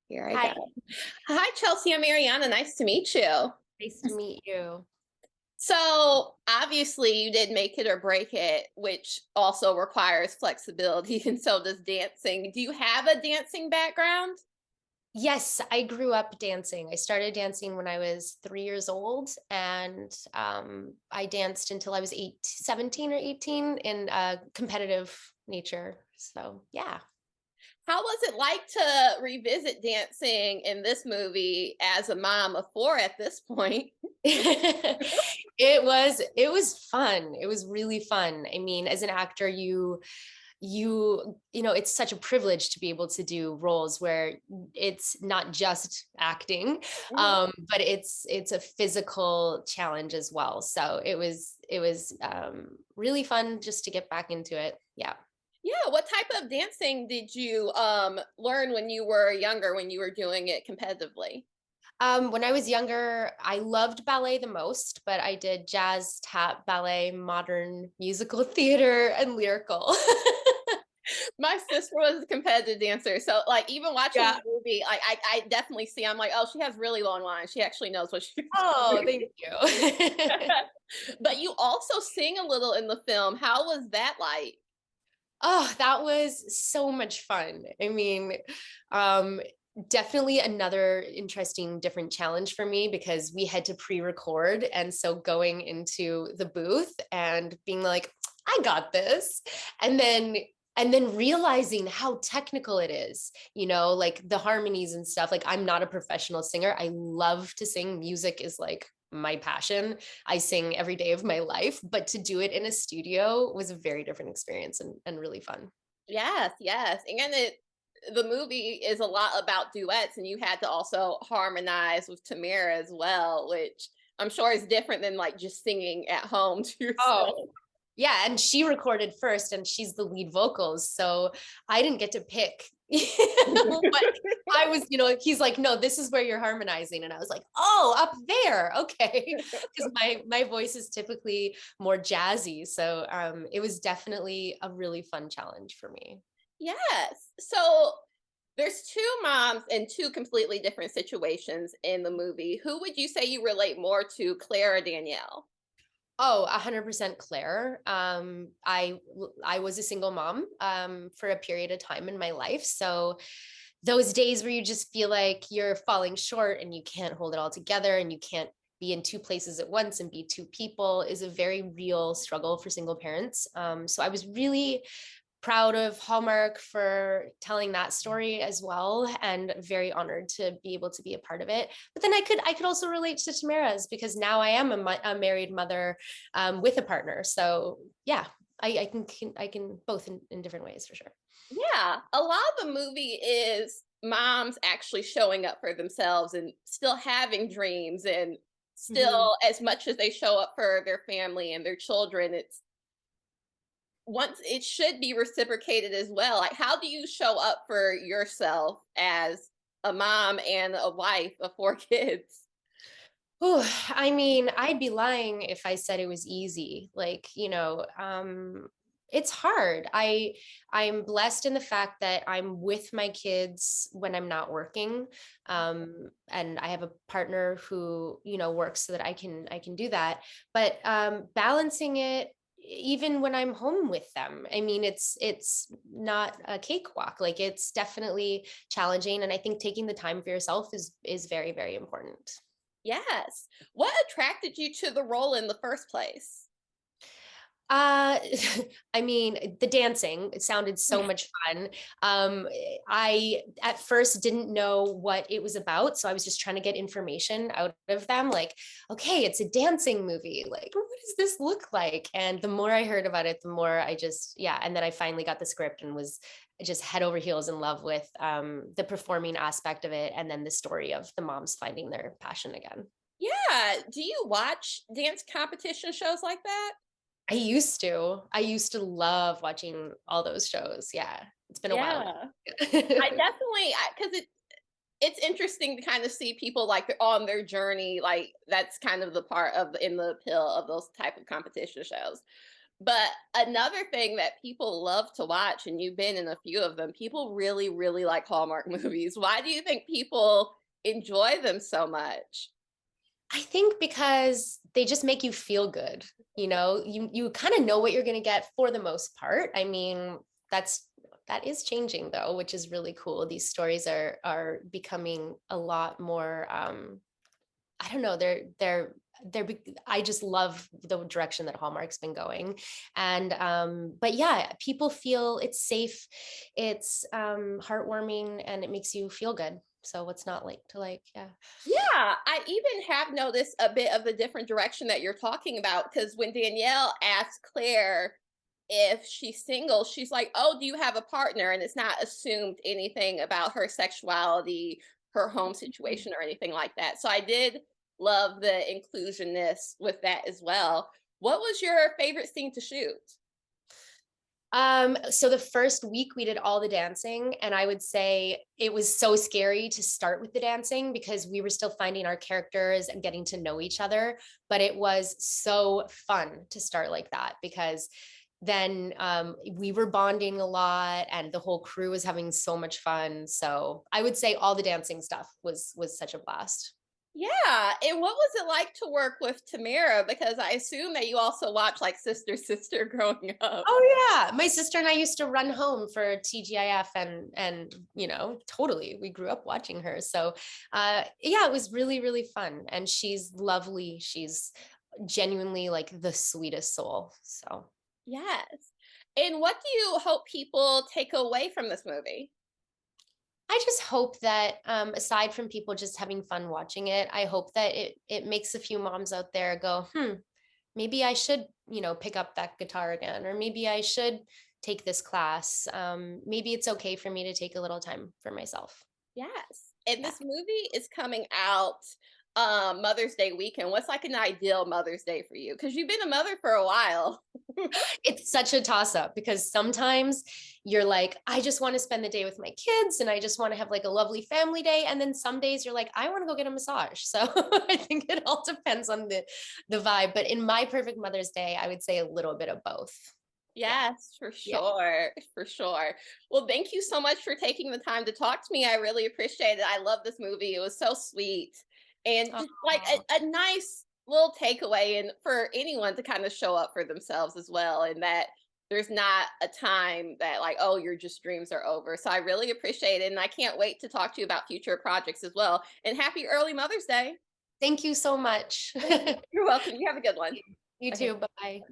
Here I go. Hi, Hi, Chelsea. I'm Ariana. Nice to meet you. nice to meet you. So, obviously, you did make it or break it, which also requires flexibility, and so does dancing. Do you have a dancing background? Yes, I grew up dancing. I started dancing when I was 3 years old, and I danced until I was 17 or 18 in a competitive nature. So, yeah. How was it like to revisit dancing in this movie as a mom of four at this point? It was fun. It was really fun. I mean, as an actor, you know it's such a privilege to be able to do roles where it's not just acting, Mhm. but it's a physical challenge as well, so it was really fun just to get back into it. Yeah. Yeah, what type of dancing did you learn when you were younger, when you were doing it competitively? When I was younger, I loved ballet the most, but I did jazz, tap, ballet, modern musical theater, and lyrical. My sister was a competitive dancer, so like even watching Yeah. the movie, I definitely see. I'm like, oh, she has really long lines. She actually knows what she's Oh, doing. thank you. But you also sing a little in the film. How was that like? Oh, that was so much fun. I mean, um, definitely another interesting, different challenge for me because we had to pre-record. And so going into the booth and being like, I got this. And then and then realizing how technical it is, like the harmonies and stuff. Like, I'm not a professional singer. I love to sing. Music is like my passion. I sing every day of my life, but to do it in a studio was a very different experience and really fun. Yes, yes, and the movie is a lot about duets, and you had to also harmonize with Tamera as well, which I'm sure is different than like just singing at home to yourself. Oh, yeah, and she recorded first and she's the lead vocals. So I didn't get to pick what I was, he's like, no, this is where you're harmonizing. And I was like, oh, up there. Okay. Because my voice is typically more jazzy. So it was definitely a really fun challenge for me. Yes. So there's two moms in two completely different situations in the movie. Who would you say you relate more to, Claire or Danielle? Oh, 100% Claire. I was a single mom for a period of time in my life. So those days where you just feel like you're falling short and you can't hold it all together and you can't be in two places at once and be two people is a very real struggle for single parents. So I was really proud of Hallmark for telling that story as well, and very honored to be able to be a part of it. But then I could also relate to Tamara's because now I am a married mother with a partner. So yeah, I can both in different ways for sure. Yeah, a lot of the movie is moms actually showing up for themselves and still having dreams and Mhm. still as much as they show up for their family and their children, it's once it should be reciprocated as well. Like, how do you show up for yourself as a mom and a wife of four kids? Oh, I mean, I'd be lying if I said it was easy. Like, it's hard. I'm blessed in the fact that I'm with my kids when I'm not working. And I have a partner who, works so that I can do that. But balancing it even when I'm home with them. I mean, it's not a cakewalk. Like, it's definitely challenging. And I think taking the time for yourself is very, very important. Yes. What attracted you to the role in the first place? Uh, I mean, the dancing, it sounded so much fun. I at first didn't know what it was about, so I was just trying to get information out of them, like, okay, it's a dancing movie. Like, what does this look like? And the more I heard about it, the more I just, yeah. And then I finally got the script and was just head over heels in love with the performing aspect of it, and then the story of the moms finding their passion again. Yeah. Do you watch dance competition shows like that? I used to. I used to love watching all those shows. Yeah. It's been a while Yeah. now. I definitely because it's interesting to kind of see people like on their journey. Like that's kind of the part of in the appeal of those type of competition shows. But another thing that people love to watch, and you've been in a few of them, people really, really like Hallmark movies. Why do you think people enjoy them so much? I think because they just make you feel good. You kind of know what you're going to get for the most part. I mean, that is changing though, which is really cool. These stories are becoming a lot more I don't know, I just love the direction that Hallmark's been going. And but yeah, people feel it's safe, it's heartwarming, and it makes you feel good. So what's not like to like, yeah. Yeah, I even have noticed a bit of the different direction that you're talking about because when Danielle asked Claire if she's single, she's like, "Oh, do you have a partner?" And it's not assumed anything about her sexuality, her home situation, or anything like that. So I did love the inclusionness with that as well. What was your favorite scene to shoot? So the first week we did all the dancing, and I would say it was so scary to start with the dancing because we were still finding our characters and getting to know each other. But it was so fun to start like that because then we were bonding a lot and the whole crew was having so much fun. So I would say all the dancing stuff was such a blast. Yeah, and what was it like to work with Tamera? Because I assume that you also watch like Sister Sister growing up. Oh yeah, my sister and I used to run home for TGIF, and totally, we grew up watching her. So yeah, it was really really fun, and she's lovely. She's genuinely like the sweetest soul. So Yes. And what do you hope people take away from this movie? I just hope that aside from people just having fun watching it, I hope that it makes a few moms out there go, maybe I should, pick up that guitar again, or maybe I should take this class. Maybe it's okay for me to take a little time for myself. Yes. And Yeah. this movie is coming out Mother's Day weekend. What's like an ideal Mother's Day for you? Because you've been a mother for a while. It's such a toss up because sometimes you're like, I just want to spend the day with my kids and I just want to have like a lovely family day. And then some days you're like, I want to go get a massage. So I think it all depends on the vibe. But in my perfect Mother's Day, I would say a little bit of both. Yeah. Yes, for Yeah. sure. For sure. Well, thank you so much for taking the time to talk to me. I really appreciate it. I love this movie. It was so sweet and just like Aw. a nice little takeaway and for anyone to kind of show up for themselves as well. And that there's not a time that like, oh, your just dreams are over. So I really appreciate it. And I can't wait to talk to you about future projects as well. And happy early Mother's Day. Thank you so much. You're welcome. You have a good one. You Okay. too. Bye.